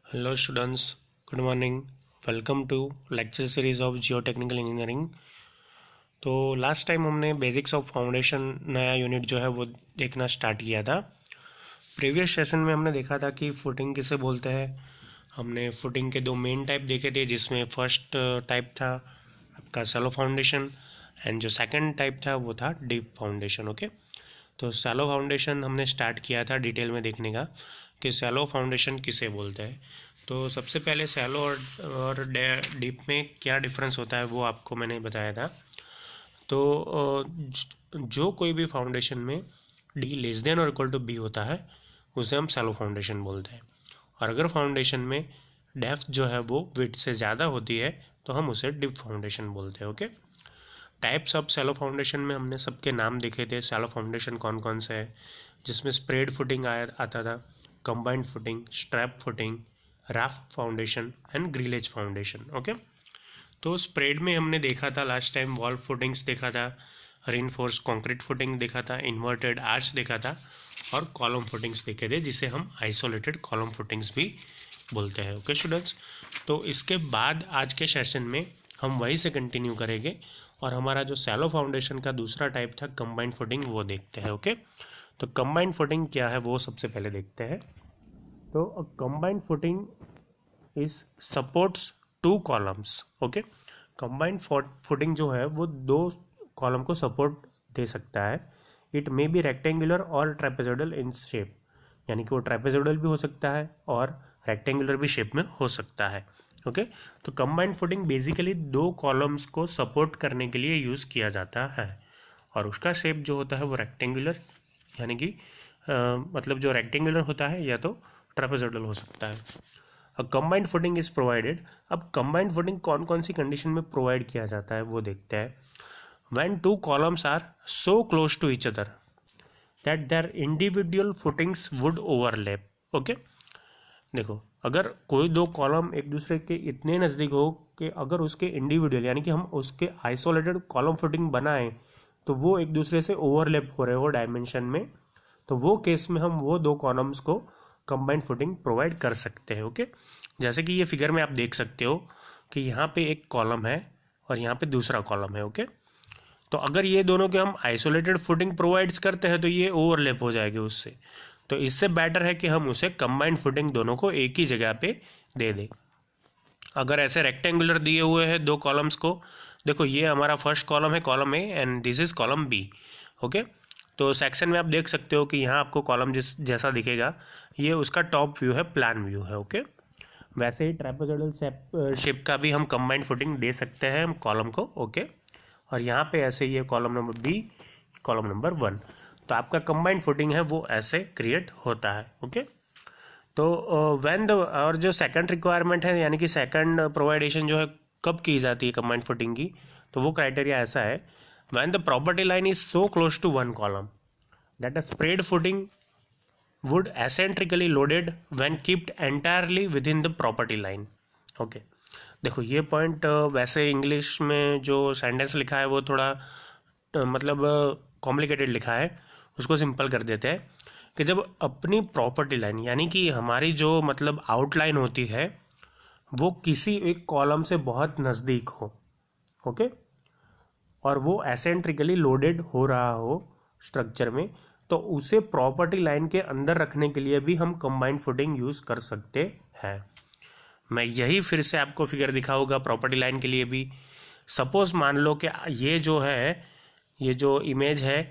Hello students, good morning. Welcome to lecture series of Geotechnical Engineering। तो last time हमने basics of foundation नया unit जो है वो देखना स्टार्ट किया था। प्रीवियस सेशन में हमने देखा था कि फुटिंग किसे बोलते हैं। हमने फुटिंग के दो मेन टाइप देखे थे, जिसमें फर्स्ट टाइप था आपका शैलो फाउंडेशन एंड जो सेकंड टाइप था वो था डीप फाउंडेशन। ओके, तो शैलो फाउंडेशन हमने स्टार्ट किया था डिटेल में देखने का कि शैलो फाउंडेशन किसे बोलते हैं। तो सबसे पहले शैलो और डीप में क्या डिफरेंस होता है वो आपको मैंने बताया था। तो जो कोई भी फाउंडेशन में डी लेस देन और इक्वल टू बी होता है उसे हम शैलो फाउंडेशन बोलते हैं, और अगर फाउंडेशन में डेप्थ जो है वो विड्थ से ज़्यादा होती है तो हम उसे डीप फाउंडेशन बोलते हैं। Okay, types of shallow foundation में हमने सबके नाम देखे थे। शैलो फाउंडेशन कौन कौन से है, जिसमें स्प्रेड फुटिंग आता था, combined footing, strap footing, raft foundation and grillage foundation. Okay, तो स्प्रेड में हमने देखा था लास्ट टाइम वॉल फुटिंग्स देखा था, रीइंफोर्स्ड कंक्रीट फुटिंग देखा था, इन्वर्टेड आर्च देखा था, और कॉलम फुटिंग्स देखे थे जिसे हम आइसोलेटेड कॉलम फुटिंग्स भी बोलते हैं। ओके स्टूडेंट्स, तो इसके बाद आज के सेशन में हम वहीं से कंटिन्यू करेंगे और हमारा जो शैलो फाउंडेशन का दूसरा टाइप था कंबाइंड फुटिंग वो देखते हैं। ओके, तो कंबाइंड फुटिंग क्या है वो सबसे पहले देखते हैं। तो combined footing is supports two columns. Okay, combined footing जो है वो दो कॉलम को सपोर्ट दे सकता है। इट मे बी रेक्टेंगुलर और ट्रेपेजोइडल इन शेप, यानी कि वो ट्रेपेजोइडल भी हो सकता है और रेक्टेंगुलर भी शेप में हो सकता है। ओके, तो कंबाइंड फुटिंग बेसिकली दो कॉलम्स को सपोर्ट करने के लिए यूज़ किया जाता है, और उसका शेप जो होता है वो रेक्टेंगुलर, यानी कि मतलब जो रेक्टेंगुलर होता है या तो ट्रेपेजोइडल हो सकता है। Combined footing is provided. अब कंबाइंड फुटिंग कौन कौन सी कंडीशन में प्रोवाइड किया जाता है वो देखते हैं। When two columns are so close to each other that their individual footings would overlap. Okay, देखो अगर कोई दो कॉलम एक दूसरे के इतने नज़दीक हो कि अगर उसके इंडिविजुअल यानी कि हम उसके आइसोलेटेड कॉलम फुटिंग बनाएं तो वो एक दूसरे से ओवरलैप हो रहे हो डायमेंशन में, तो वो केस में हम वो दो कॉलम्स को कंबाइंड फुटिंग प्रोवाइड कर सकते हैं। ओके, जैसे कि ये फिगर में आप देख सकते हो कि यहाँ पे एक कॉलम है और यहाँ पे दूसरा कॉलम है। ओके, तो अगर ये दोनों के हम आइसोलेटेड फुटिंग प्रोवाइड्स करते हैं तो ये ओवरलैप हो जाएगी उससे, तो इससे बेटर है कि हम उसे कंबाइंड फुटिंग दोनों को एक ही जगह पे दे दें। अगर ऐसे रेक्टेंगुलर दिए हुए हैं दो कॉलम्स को, देखो ये हमारा फर्स्ट कॉलम है, column A, and this is column B. Okay, तो सेक्शन में आप देख सकते हो कि यहाँ आपको कॉलम जैसा दिखेगा, ये उसका टॉप व्यू है, प्लान व्यू है। ओके, वैसे ही ट्रेपेजोइडल शेप का भी हम कंबाइंड फुटिंग दे सकते हैं हम कॉलम को। ओके, और यहाँ पे ऐसे ये column number B, column number 1, तो आपका कंबाइंड फुटिंग है वो ऐसे क्रिएट होता है। ओके, तो व्हेन द और जो सेकंड रिक्वायरमेंट है यानी कि सेकंड प्रोवाइडेशन जो है कब की जाती है कंबाइंड फुटिंग की, तो वो क्राइटेरिया ऐसा है, when the property line is so close to one column that a spread footing would eccentrically loaded when kept entirely within the property line. Okay, देखो ये पॉइंट वैसे इंग्लिश में जो सेंटेंस लिखा है वो थोड़ा मतलब कॉम्प्लिकेटेड लिखा है, उसको सिंपल कर देते हैं कि जब अपनी प्रॉपर्टी लाइन यानी कि हमारी जो मतलब आउटलाइन होती है वो किसी एक कॉलम से बहुत नज़दीक हो, ओके, और वो एसेंट्रिकली लोडेड हो रहा हो स्ट्रक्चर में, तो उसे प्रॉपर्टी लाइन के अंदर रखने के लिए भी हम कंबाइंड फुटिंग यूज़ कर सकते हैं। मैं यही फिर से आपको फिगर दिखाऊंगा प्रॉपर्टी लाइन के लिए भी। सपोज मान लो कि ये जो है, ये जो इमेज है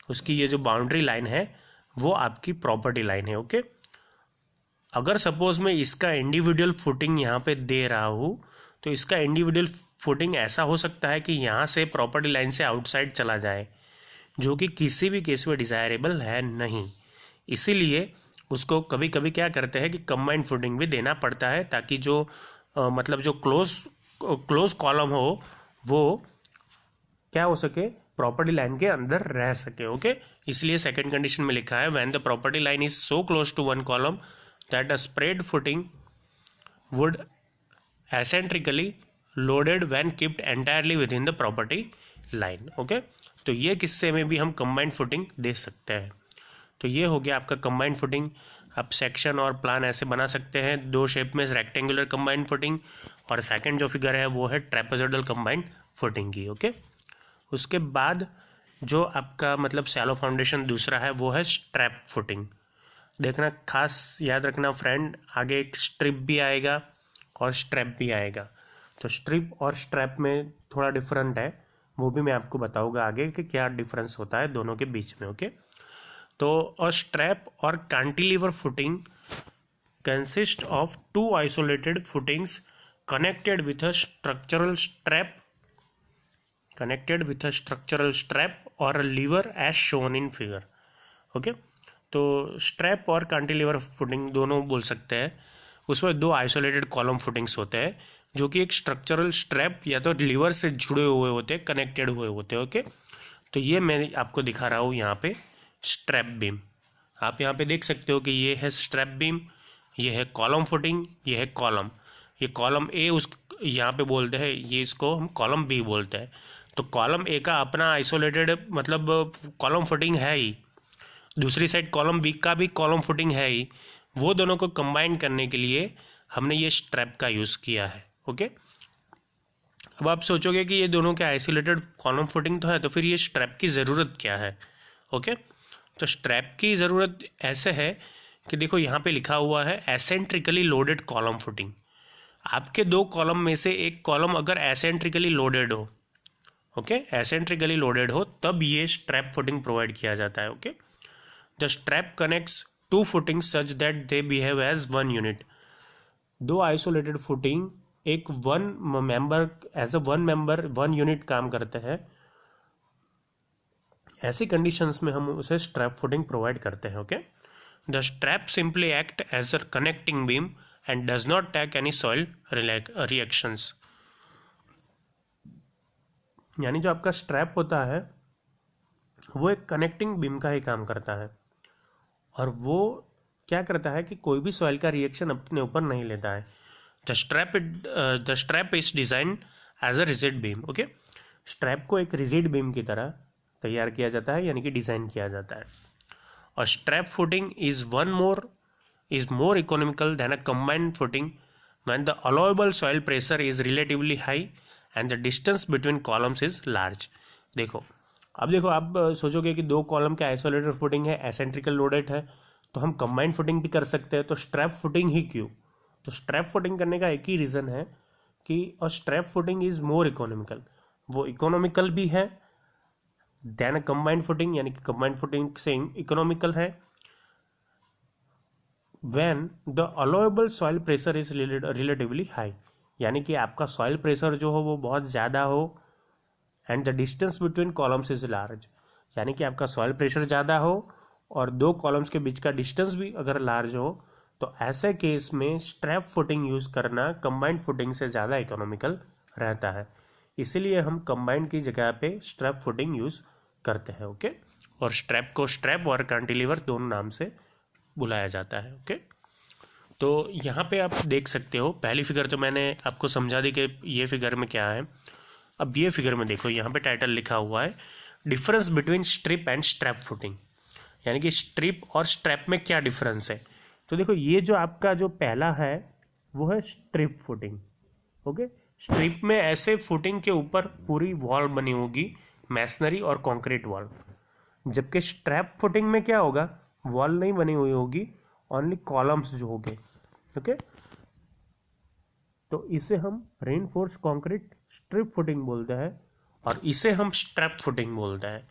उसकी ये जो बाउंड्री लाइन है वो आपकी प्रॉपर्टी लाइन है। ओके, अगर सपोज मैं इसका इंडिविजुअल फुटिंग यहाँ पे दे रहा हूँ तो इसका इंडिविजुअल फुटिंग ऐसा हो सकता है कि यहाँ से प्रॉपर्टी लाइन से आउटसाइड चला जाए, जो कि किसी भी केस में डिज़ायरेबल है नहीं। इसीलिए उसको कभी कभी क्या करते हैं कि कंबाइंड फुटिंग भी देना पड़ता है, ताकि जो मतलब जो क्लोज कॉलम हो वो क्या हो सके, प्रॉपर्टी लाइन के अंदर रह सके। ओके, इसलिए सेकंड कंडीशन में लिखा है when the property line is so close to one column that a spread footing would eccentrically loaded when kept entirely within the property line. Okay, तो ये किस्से में भी हम कंबाइंड फुटिंग दे सकते हैं। तो ये हो गया आपका कंबाइंड फुटिंग। आप सेक्शन और प्लान ऐसे बना सकते हैं। दो शेप में रेक्टेंगुलर कंबाइंड फुटिंग, और सेकंड जो फिगर है वो है ट्रेपेजोइडल कंबाइंड फुटिंग की। ओके, उसके बाद जो आपका मतलब शैलो फाउंडेशन दूसरा है वो है स्ट्रैप फुटिंग। देखना, खास याद रखना फ्रेंड, आगे एक स्ट्रिप भी आएगा और स्ट्रैप भी आएगा। तो स्ट्रिप और स्ट्रैप में थोड़ा डिफरेंट है, वो भी मैं आपको बताऊंगा आगे कि क्या डिफरेंस होता है दोनों के बीच में। ओके, तो और स्ट्रैप और cantilever footing consist of two isolated footings connected with a structural strap और a lever as shown in figure. Okay, तो स्ट्रैप और कैंटिलीवर फुटिंग दोनों बोल सकते हैं। उसमें दो आइसोलेटेड कॉलम फुटिंग्स होते हैं जो कि एक स्ट्रक्चरल स्ट्रैप या तो लीवर से जुड़े हुए होते हैं, कनेक्टेड हुए होते हैं। ओके, तो ये मैं आपको दिखा रहा हूँ यहाँ पे स्ट्रैप बीम। आप यहाँ पे देख सकते हो कि ये है स्ट्रैप बीम, ये है कॉलम फुटिंग, ये है कॉलम। ये कॉलम ए उस यहाँ पे बोलते हैं, ये इसको हम कॉलम बी बोलते हैं। तो कॉलम ए का अपना आइसोलेटेड मतलब कॉलम फुटिंग है ही, दूसरी साइड कॉलम बी का भी कॉलम फुटिंग है ही। वो दोनों को कंबाइन करने के लिए हमने ये स्ट्रैप का यूज़ किया है। ओके, अब आप सोचोगे कि ये दोनों के आइसोलेटेड कॉलम फुटिंग तो है, तो फिर ये स्ट्रैप की ज़रूरत क्या है। ओके, तो स्ट्रैप की ज़रूरत ऐसे है कि देखो यहाँ पे लिखा हुआ है एसेंट्रिकली लोडेड कॉलम फुटिंग। आपके दो कॉलम में से एक कॉलम अगर एसेंट्रिकली लोडेड हो, ओके, एसेंट्रिकली लोडेड हो, तब ये स्ट्रैप फुटिंग प्रोवाइड किया जाता है। Okay, the strap connects to footing such that they behave as one unit. दो आइसोलेटेड फुटिंग एक one member as a one unit काम करते हैं। ऐसी कंडीशंस में हम उसे स्ट्रैप फुटिंग प्रोवाइड करते हैं। Okay, the strap simply act as a connecting beam and does not take any soil reactions. यानी जो आपका स्ट्रैप होता है वो एक कनेक्टिंग बीम का ही काम करता है, और वो क्या करता है कि कोई भी सॉइल का रिएक्शन अपने ऊपर नहीं लेता है। The strap is design as a rigid beam. Okay, strap को एक रिजिड बीम की तरह तैयार किया जाता है, यानी कि डिज़ाइन किया जाता है। और strap footing is more economical then a combined footing when the allowable soil pressure is relatively high and the distance between columns is large. देखो, अब देखो, आप सोचोगे कि दो कॉलम के आइसोलेटेड फुटिंग है, एसेंट्रिकल लोडेड है, तो हम कंबाइंड फुटिंग भी कर सकते हैं, तो स्ट्रैप फुटिंग ही क्यों। तो स्ट्रैप फुटिंग करने का एक ही रीज़न है कि और strap footing is more economical, वो इकोनॉमिकल भी है देन अ कंबाइंड फुटिंग, यानी कि कंबाइंड फुटिंग से इकोनॉमिकल है। When the allowable soil pressure is relatively high, यानी कि आपका सॉइल प्रेशर जो हो वो बहुत ज़्यादा हो, and the distance between columns is large, यानी कि आपका सॉइल प्रेशर ज़्यादा हो और दो कॉलम्स के बीच का डिस्टेंस भी अगर लार्ज हो, तो ऐसे केस में स्ट्रैप फुटिंग यूज़ करना कंबाइंड फुटिंग से ज़्यादा इकोनॉमिकल रहता है। इसीलिए हम कंबाइंड की जगह पे स्ट्रैप फुटिंग यूज़ करते हैं। ओके, और स्ट्रैप को स्ट्रैप और कैंटिलीवर दोनों नाम से बुलाया जाता है। ओके, तो यहाँ पे आप देख सकते हो, पहली फिगर तो मैंने आपको समझा दी कि ये फिगर में क्या है। अब ये फिगर में देखो, यहाँ पे टाइटल लिखा हुआ है difference between strip and strap footing, यानी कि स्ट्रिप और स्ट्रैप में क्या डिफरेंस है। तो देखो, ये जो आपका जो पहला है वो है स्ट्रिप फुटिंग। ओके, स्ट्रिप में ऐसे फुटिंग के ऊपर पूरी वॉल बनी होगी, मैसनरी और कंक्रीट वॉल, जबकि स्ट्रैप फुटिंग में क्या होगा, वॉल नहीं बनी हुई होगी, ओनली कॉलम्स जो होंगे। ओके, तो इसे हम रेनफोर्स कंक्रीट स्ट्रिप फुटिंग बोलते हैं और इसे हम स्ट्रैप फुटिंग बोलते हैं।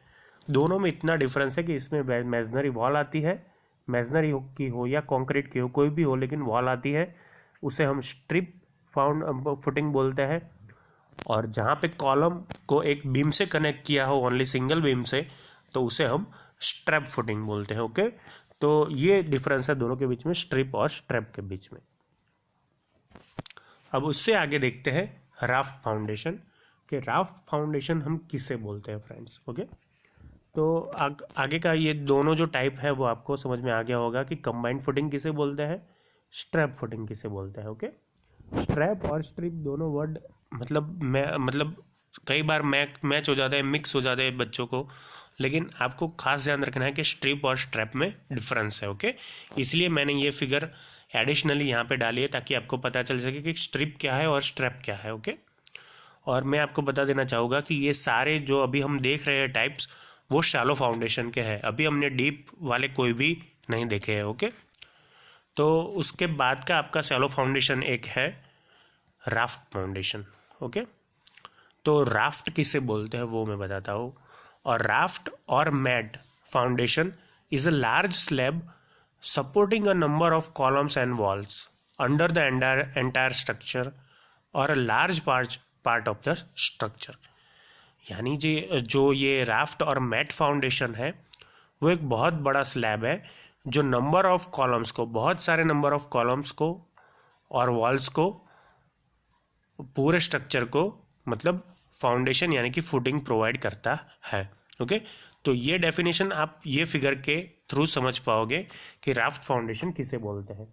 दोनों में इतना डिफरेंस है कि इसमें मैसनरी वॉल आती है, मैसनरी की हो या कंक्रीट की हो, कोई भी हो, लेकिन वॉल आती है, उसे हम स्ट्रिप फुटिंग बोलते हैं। और जहाँ पे कॉलम को एक बीम से कनेक्ट किया हो, ओनली सिंगल बीम से, तो उसे हम स्ट्रैप फुटिंग बोलते हैं। ओके, तो ये डिफरेंस है दोनों के बीच में, स्ट्रिप और स्ट्रैप के बीच में। अब उससे आगे देखते हैं राफ्ट फाउंडेशन, कि राफ्ट फाउंडेशन हम किसे बोलते हैं फ्रेंड्स। ओके, तो आगे का ये दोनों जो टाइप है वो आपको समझ में आ गया होगा कि कंबाइंड फुटिंग किसे बोलते हैं, स्ट्रैप फुटिंग किसे बोलते हैं। ओके, स्ट्रैप और स्ट्रिप दोनों वर्ड मतलब कई बार मैच हो जाता है, मिक्स हो जाता है बच्चों को, लेकिन आपको खास ध्यान रखना है कि स्ट्रिप और स्ट्रैप में डिफरेंस है। ओके, इसलिए मैंने ये फिगर एडिशनली यहाँ पे डाली है ताकि आपको पता चल सके कि स्ट्रिप क्या है और स्ट्रैप क्या है। ओके, और मैं आपको बता देना चाहूँगा कि ये सारे जो अभी हम देख रहे हैं टाइप्स, वो शैलो फाउंडेशन के हैं। अभी हमने डीप वाले कोई भी नहीं देखे हैं। ओके, तो उसके बाद का आपका शैलो फाउंडेशन एक है राफ्ट फाउंडेशन। ओके, तो राफ्ट किसे बोलते हैं वो मैं बताता हूँ। और राफ्ट और mat foundation is a large slab supporting a number of columns and walls under the entire structure or a large part of the structure। यानी जो ये राफ्ट और मैट फाउंडेशन है वो एक बहुत बड़ा स्लैब है जो नंबर ऑफ कॉलम्स को, बहुत सारे नंबर ऑफ कॉलम्स को और वॉल्स को, पूरे स्ट्रक्चर को मतलब फाउंडेशन यानी कि फुटिंग प्रोवाइड करता है। ओके, तो ये डेफिनेशन आप ये फिगर के थ्रू समझ पाओगे कि राफ्ट फाउंडेशन किसे बोलते हैं।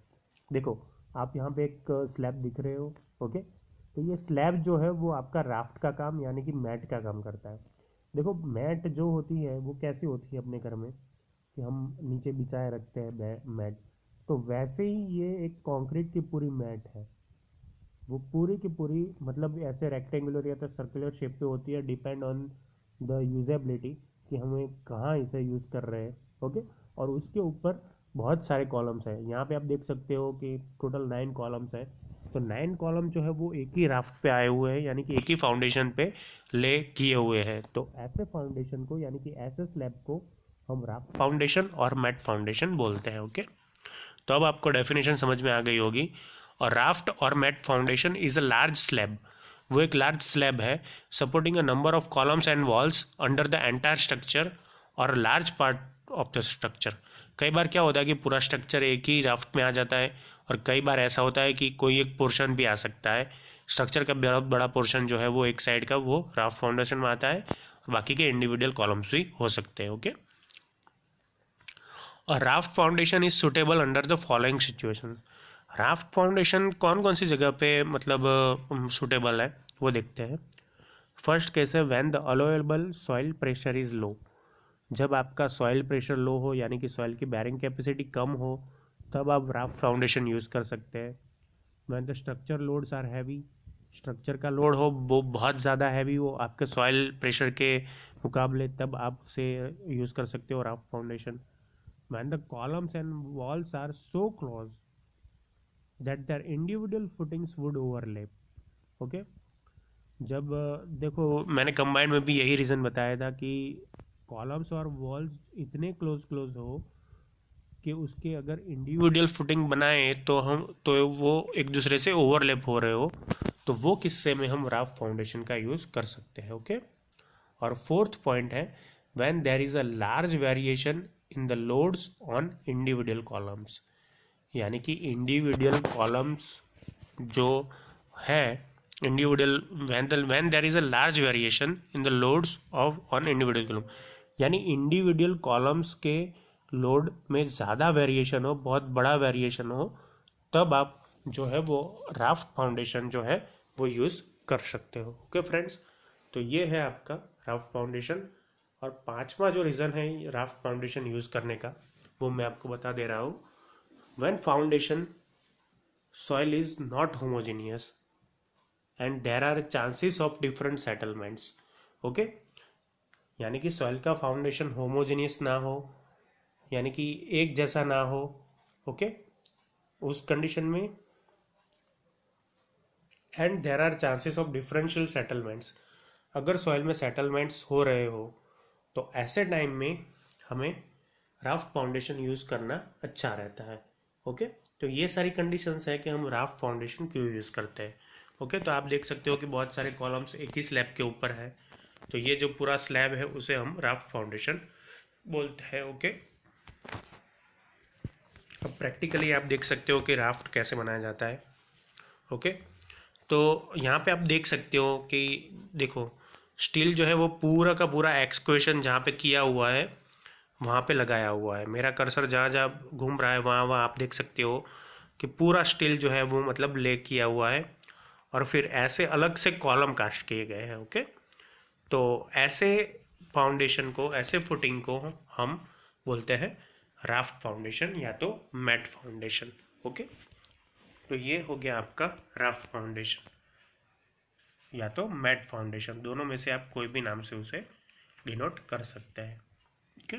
देखो आप यहाँ पे एक स्लैब दिख रहे हो। ओके, तो ये स्लैब जो है वो आपका राफ्ट का काम यानी कि मैट का काम करता है। देखो मैट जो होती है वो कैसी होती है अपने घर में कि हम नीचे बिछाए रखते हैं मैट, तो वैसे ही ये एक कंक्रीट की पूरी मैट है। वो पूरी की पूरी मतलब ऐसे रेक्टेंगुलर या तो सर्कुलर शेप पे होती है, डिपेंड ऑन द यूजेबिलिटी कि हमें कहाँ इसे यूज़ कर रहे हैं। ओके, और उसके ऊपर बहुत सारे कॉलम्स हैं। यहाँ पे आप देख सकते हो कि टोटल 9 कॉलम्स हैं। तो 9 कॉलम जो है वो एक ही राफ्ट पे आए हुए हैं यानी कि एक ही फाउंडेशन पे ले किए हुए हैं। तो ऐसे फाउंडेशन को यानी कि ऐसे स्लैब को हम राफ्ट फाउंडेशन और मैट फाउंडेशन बोलते हैं। ओके, तो अब आपको डेफिनेशन समझ में आ गई होगी। और राफ्ट और mat foundation is a large slab, वो एक लार्ज स्लैब है supporting a number of columns and walls under the entire structure और large part of the structure. कई बार क्या होता है कि पूरा स्ट्रक्चर एक ही राफ्ट में आ जाता है, और कई बार ऐसा होता है कि कोई एक पोर्शन भी आ सकता है। स्ट्रक्चर का बहुत बड़ा पोर्शन जो है वो एक साइड का वो राफ्ट फाउंडेशन में आता है, बाकी के इंडिविजुअल कॉलम्स भी हो सकते हैं। ओके, और raft foundation is suitable under the following situation. Raft foundation कौन कौन सी जगह पे मतलब सुटेबल है वो देखते हैं। फर्स्ट केस है when the allowable soil pressure is low. जब आपका सॉइल प्रेशर लो हो यानी कि सॉइल की बैरिंग कैपेसिटी कम हो, तब आप राफ्ट फाउंडेशन यूज़ कर सकते हैं। When the structure loads are heavy, structure का लोड हो वो बहुत ज़्यादा हैवी हो आपके सॉइल प्रेशर के मुकाबले, तब आप उसे यूज़ कर सकते हो raft foundation. When the columns and walls are so close that their individual footings would overlap। Okay, जब देखो मैंने कंबाइंड में भी यही रीज़न बताया था कि कॉलम्स और वॉल्स इतने क्लोज क्लोज हो कि उसके अगर इंडिविजुअल फुटिंग बनाए तो वो एक दूसरे से ओवरलैप हो रहे हो, तो वो किस्से में हम राफ्ट फाउंडेशन का यूज़ कर सकते हैं। ओके, और फोर्थ पॉइंट है when there is a large variation in the loads on individual columns. यानी कि इंडिविजुअल कॉलम्स जो है individual when there is a large variation in the loads of on individual column, यानी individual columns के load में ज़्यादा variation हो, बहुत बड़ा वेरिएशन हो, तब आप जो है वो राफ्ट फाउंडेशन जो है वो यूज़ कर सकते हो। ओके फ्रेंड्स, तो ये है आपका राफ्ट फाउंडेशन। और पांचवा जो रीज़न है राफ्ट फाउंडेशन यूज़ करने का वो मैं आपको बता दे रहा हूँ। When foundation soil is not homogeneous and there are chances of different settlements. Okay, यानी कि सॉइल का फाउंडेशन होमोजेनियस ना हो यानी कि एक जैसा ना हो। ओके, उस कंडीशन में and there are chances of differential settlements, अगर सॉइल में सेटलमेंट्स हो रहे हो तो ऐसे टाइम में हमें राफ्ट फाउंडेशन यूज़ करना अच्छा रहता है। ओके, तो ये सारी कंडीशंस है कि हम राफ्ट फाउंडेशन क्यों यूज़ करते हैं। ओके, तो आप देख सकते हो कि बहुत सारे कॉलम्स एक ही स्लैब के ऊपर है, तो ये जो पूरा स्लैब है उसे हम राफ्ट फाउंडेशन बोलते हैं। ओके, अब प्रैक्टिकली आप देख सकते हो कि राफ्ट कैसे बनाया जाता है। ओके, तो यहाँ पे आप देख सकते हो कि देखो स्टील जो है वो पूरा का पूरा एक्सक्वेशन जहाँ पे किया हुआ है वहाँ पे लगाया हुआ है। मेरा कर्सर जहाँ जहाँ घूम रहा है वहाँ वहाँ आप देख सकते हो कि पूरा स्टील जो है वो मतलब ले किया हुआ है, और फिर ऐसे अलग से कॉलम कास्ट किए गए हैं। ओके, तो ऐसे फाउंडेशन को, ऐसे फुटिंग को हम बोलते हैं राफ्ट फाउंडेशन या तो मैट फाउंडेशन। ओके, तो ये हो गया आपका राफ्ट फाउंडेशन या तो मैट फाउंडेशन, दोनों में से आप कोई भी नाम से उसे डिनोट कर सकते हैं। ओके,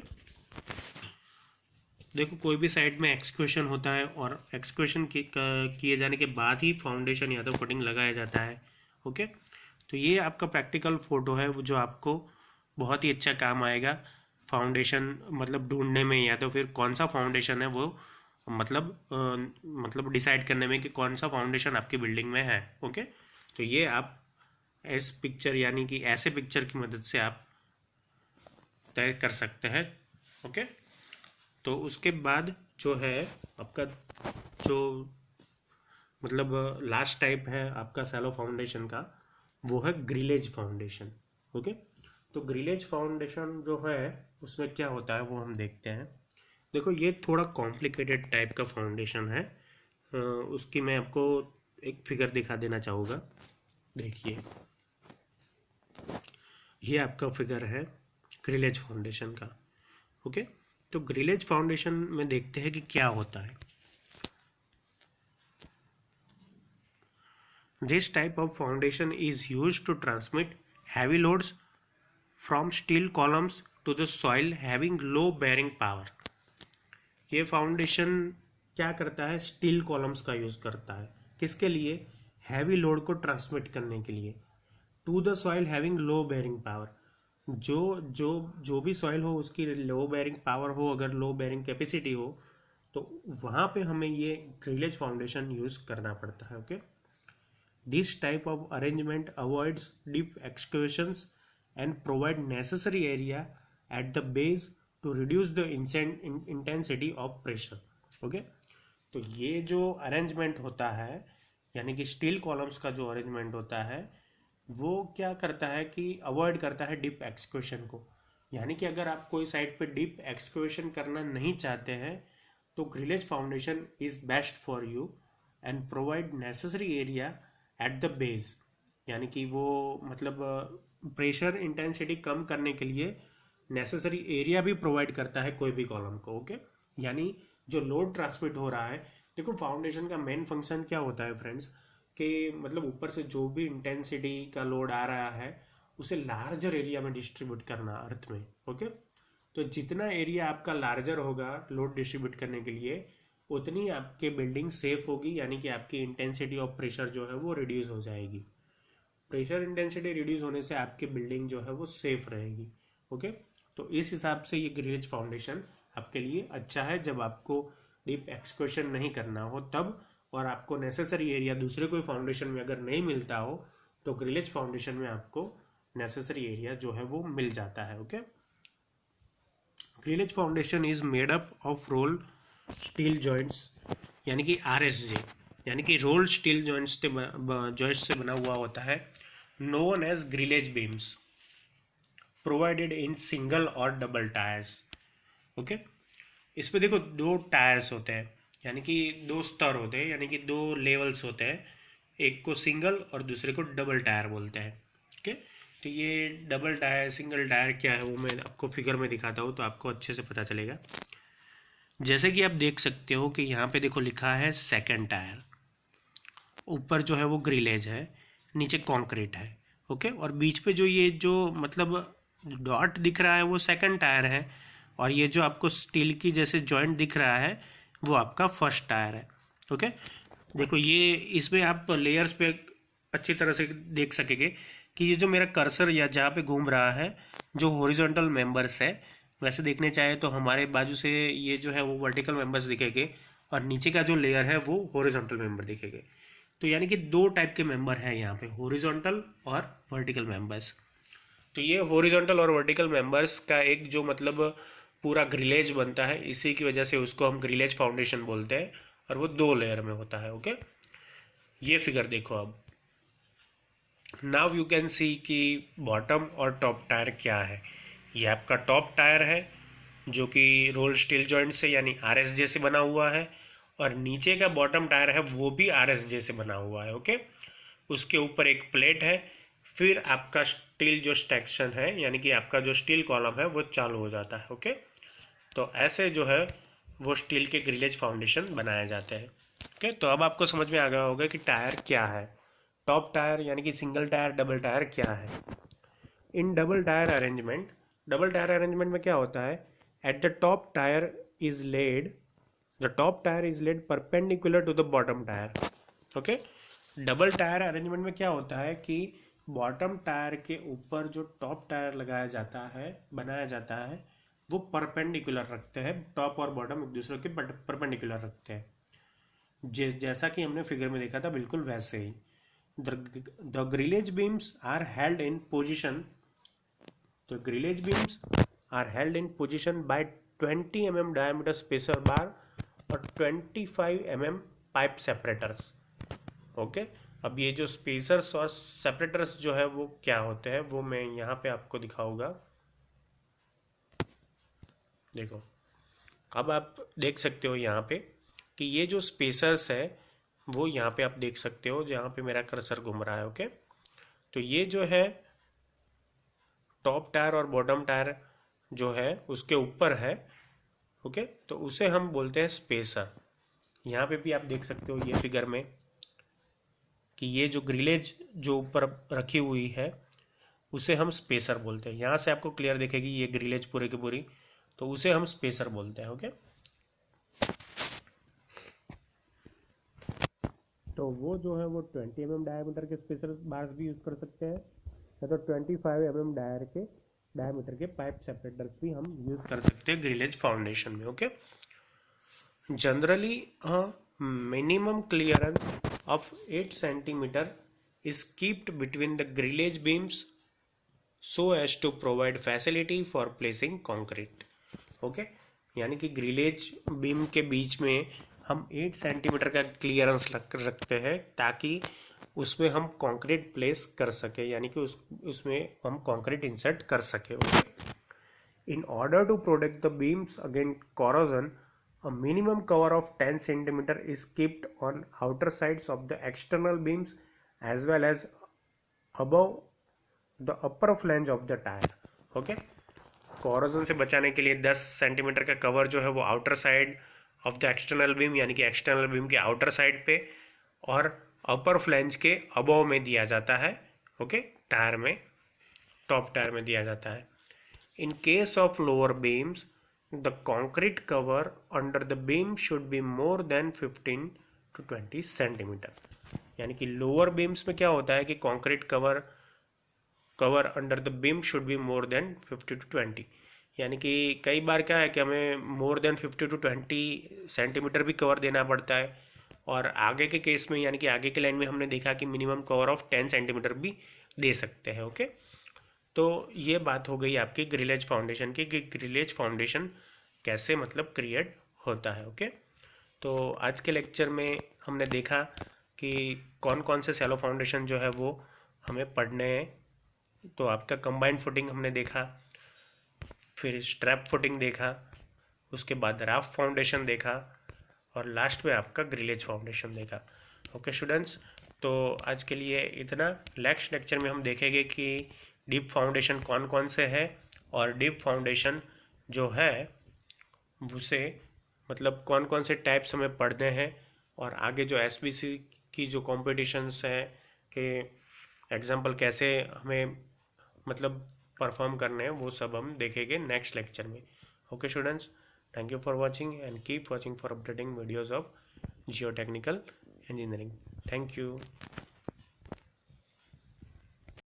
देखो कोई भी साइड में एक्सक्वेशन होता है और एक्सक्वेशन किए जाने के बाद ही फाउंडेशन या तो फुटिंग लगाया जाता है। ओके, तो ये आपका प्रैक्टिकल फोटो है जो आपको बहुत ही अच्छा काम आएगा फाउंडेशन मतलब ढूंढने में, या तो फिर कौन सा फाउंडेशन है वो मतलब डिसाइड करने में कि कौन सा फाउंडेशन आपकी बिल्डिंग में है। ओके, तो ये आप इस पिक्चर यानी कि ऐसे पिक्चर की मदद से आप तय कर सकते हैं। ओके, तो उसके बाद जो है आपका जो मतलब लास्ट टाइप है आपका सैलो फाउंडेशन का, वो है ग्रिलेज फाउंडेशन। ओके, तो ग्रिलेज फाउंडेशन जो है उसमें क्या होता है वो हम देखते हैं। देखो ये थोड़ा कॉम्प्लिकेटेड टाइप का फाउंडेशन है, उसकी मैं आपको एक फिगर दिखा देना चाहूँगा। देखिए ये आपका फिगर है ग्रिलेज फाउंडेशन का। ओके, तो ग्रिलेज फाउंडेशन में देखते हैं कि क्या होता है। This type of foundation is used to transmit heavy loads from steel columns to the soil having low bearing power. ये फाउंडेशन क्या करता है, स्टील कॉलम्स का यूज करता है, किसके लिए, हैवी लोड को ट्रांसमिट करने के लिए, to the soil having low bearing power. जो जो जो भी सॉइल हो उसकी लो बेयरिंग पावर हो, अगर लो बेयरिंग कैपेसिटी हो, तो वहाँ पे हमें ये ग्रिलेज फाउंडेशन यूज करना पड़ता है। Okay, this type of arrangement avoids deep excavations and provide necessary area at the base to reduce the intensity of pressure. Okay, तो ये जो अरेंजमेंट होता है यानी कि स्टील कॉलम्स का जो अरेंजमेंट होता है वो क्या करता है कि अवॉइड करता है डीप एक्सक्वेशन को। यानी कि अगर आप कोई साइड पे डीप एक्सक्वेशन करना नहीं चाहते हैं तो grillage foundation is best for you and provide necessary area at the base. यानी कि वो मतलब प्रेशर इंटेंसिटी कम करने के लिए नेसेसरी एरिया भी प्रोवाइड करता है कोई भी कॉलम को। ओके, यानी जो लोड ट्रांसमिट हो रहा है, देखो फाउंडेशन का मेन फंक्शन क्या होता है फ्रेंड्स, कि मतलब ऊपर से जो भी इंटेंसिटी का लोड आ रहा है उसे लार्जर एरिया में डिस्ट्रीब्यूट करना अर्थ में। ओके, तो जितना एरिया आपका लार्जर होगा लोड डिस्ट्रीब्यूट करने के लिए उतनी आपके बिल्डिंग सेफ होगी, यानी कि आपकी इंटेंसिटी ऑफ प्रेशर जो है वो रिड्यूस हो जाएगी। प्रेशर इंटेंसिटी रिड्यूस होने से आपकी बिल्डिंग जो है वो सेफ रहेगी। ओके, तो इस हिसाब से ये ग्रिलेज फाउंडेशन आपके लिए अच्छा है जब आपको डीप एक्सक्वेशन नहीं करना हो तब, और आपको नेसेसरी एरिया दूसरे कोई फाउंडेशन में अगर नहीं मिलता हो तो ग्रिलेज फाउंडेशन में आपको नेसेसरी एरिया जो है वो मिल जाता है। Okay, grillage foundation is made up of role steel joints यानी कि RSJ, यानी कि रोल स्टील जॉइंट्स से बना हुआ होता है, known as grillage beams provided in single और डबल टायर्स। ओके, इस पे देखो दो टायर्स होते हैं यानी कि दो स्तर होते हैं, यानी कि दो लेवल्स होते हैं, एक को सिंगल और दूसरे को डबल टायर बोलते हैं। ओके, तो ये डबल टायर सिंगल टायर क्या है वो मैं आपको फिगर में दिखाता हूँ तो आपको अच्छे से पता चलेगा। जैसे कि आप देख सकते हो कि यहाँ पे देखो लिखा है सेकंड टायर, ऊपर जो है वो ग्रिलेज है, नीचे कंक्रीट है। ओके, और बीच पे जो ये जो मतलब डॉट दिख रहा है वो सेकंड टायर है, और ये जो आपको स्टील की जैसे जॉइंट दिख रहा है वो आपका फर्स्ट टायर है। ओके, देखो ये इसमें आप लेयर्स पे अच्छी तरह से देख सकेंगे कि ये जो मेरा कर्सर या जहाँ पे घूम रहा है जो हॉरिजॉन्टल मेंबर्स है, वैसे देखने चाहे तो हमारे बाजू से ये जो है वो वर्टिकल मेंबर्स दिखेंगे और नीचे का जो लेयर है वो हॉरिजॉन्टल मेंबर दिखेंगे। तो यानी कि दो टाइप के मेंबर हैं यहाँ पे, हॉरिजॉन्टल और वर्टिकल मेंबर्स। तो ये हॉरिजॉन्टल और वर्टिकल मेंबर्स का एक जो मतलब पूरा ग्रिलेज बनता है, इसी की वजह से उसको हम ग्रिलेज फाउंडेशन बोलते हैं, और वो दो लेयर में होता है। ओके, ये फिगर देखो अब, नाउ यू कैन सी कि बॉटम और टॉप टायर क्या है। ये आपका टॉप टायर है जो कि रोल स्टील जॉइंट से यानी RSJ से बना हुआ है, और नीचे का बॉटम टायर है वो भी RSJ से बना हुआ है। ओके, उसके ऊपर एक प्लेट है, फिर आपका स्टील जो सेक्शन है यानी कि आपका जो स्टील कॉलम है वो चालू हो जाता है। ओके, तो ऐसे जो है वो स्टील के ग्रिलेज फाउंडेशन बनाए जाते हैं। ओके, तो अब आपको समझ में आ गया होगा कि टायर क्या है। टॉप टायर यानी कि सिंगल टायर, डबल टायर क्या है। इन डबल टायर अरेंजमेंट में क्या होता है, at the top tier is laid the top tier is laid perpendicular to the bottom tier. Okay, double tier arrangement में क्या होता है कि बॉटम टायर के ऊपर जो टॉप टायर लगाया जाता है, बनाया जाता है, वो परपेंडिकुलर रखते हैं। टॉप और बॉटम एक दूसरे के परपेंडिकुलर रखते हैं। जैसा कि हमने फिगर में देखा था बिल्कुल वैसे ही। The grillage beams are held in position The grillage beams are held in position by 20 mm diameter spacer bar और 25 mm pipe separators। ओके, अब ये जो स्पेसर्स और सेपरेटर्स जो है वो क्या होते हैं वो मैं यहाँ पे आपको दिखाऊंगा। देखो, अब आप देख सकते हो यहाँ पे कि ये जो स्पेसर्स है वो यहाँ पे आप देख सकते हो जहाँ पे मेरा कर्सर घूम रहा है। ओके, तो ये जो है टॉप टायर और बॉटम टायर जो है उसके ऊपर है। ओके, तो उसे हम बोलते हैं स्पेसर। यहाँ पे भी आप देख सकते हो ये फिगर में कि ये जो ग्रिलेज जो ऊपर रखी हुई है उसे हम स्पेसर बोलते हैं। यहाँ से आपको क्लियर दिखेगी ये ग्रिलेज पूरे की पूरी, तो उसे हम स्पेसर बोलते हैं। ओके, तो वो जो है वो 20 mm डायमीटर के स्पेसर बार्स भी यूज़ कर सकते हैं या तो 25 mm डायमीटर के पाइप सेपरेटर्स भी हम यूज़ कर सकते हैं ग्रिलेज फाउंडेशन में। Okay, generally minimum clearance of 8 centimeter is kept between the grillage beams so as to provide facility for placing concrete। Okay, यानी कि ग्रिलेज बीम के बीच में हम 8 सेंटीमीटर का क्लियरेंस रखते हैं ताकि उसमें हम कंक्रीट प्लेस कर सके, यानी कि उसमें हम कंक्रीट इंसर्ट कर सके। Okay, in order to protect the beams against corrosion, a minimum cover of 10 cm is kept on outer sides of the external beams as well as above the upper flange of the tire। Okay, corrosion से बचाने के लिए 10 centimetre का cover जो है वो outer side of the external beam यानी कि एक्सटर्नल बीम के आउटर साइड पे और अपर फ्लैंज के अबव में दिया जाता है। ओके, टायर में, टॉप टायर में दिया जाता है। In case of lower beams, the concrete cover under the beam should be more than 15 to 20 centimeter। यानी कि लोअर बीम्स में क्या होता है कि concrete cover under the beam should be more than 50 to 20। यानी कि कई बार क्या है कि हमें मोर देन 50 टू 20 सेंटीमीटर भी कवर देना पड़ता है, और आगे के केस में यानी कि आगे के लाइन में हमने देखा कि मिनिमम कवर ऑफ 10 सेंटीमीटर भी दे सकते हैं। ओके, तो ये बात हो गई आपकी ग्रिलेज फाउंडेशन की कि ग्रिलेज फाउंडेशन कैसे मतलब क्रिएट होता है। ओके, तो आज के लेक्चर में हमने देखा कि कौन कौन से सैलो फाउंडेशन जो है वो हमें पढ़ने हैं। तो आपका कंबाइंड फुटिंग हमने देखा, फिर स्ट्रैप फुटिंग देखा, उसके बाद राफ्ट फाउंडेशन देखा, और लास्ट में आपका ग्रिलेज फाउंडेशन देखा। ओके स्टूडेंट्स, तो आज के लिए इतना। नेक्स्ट लेक्चर में हम देखेंगे कि डीप फाउंडेशन कौन कौन से है और डीप फाउंडेशन जो है उसे मतलब कौन कौन से टाइप्स हमें पढ़ने हैं, और आगे जो एसबीसी की जो कॉम्पिटिशन्स हैं कि एग्जाम्पल कैसे हमें मतलब परफॉर्म करने हैं वो सब हम देखेंगे नेक्स्ट लेक्चर में। Okay students, thank you for watching and keep watching for updating videos of Jio technical engineering. Thank you.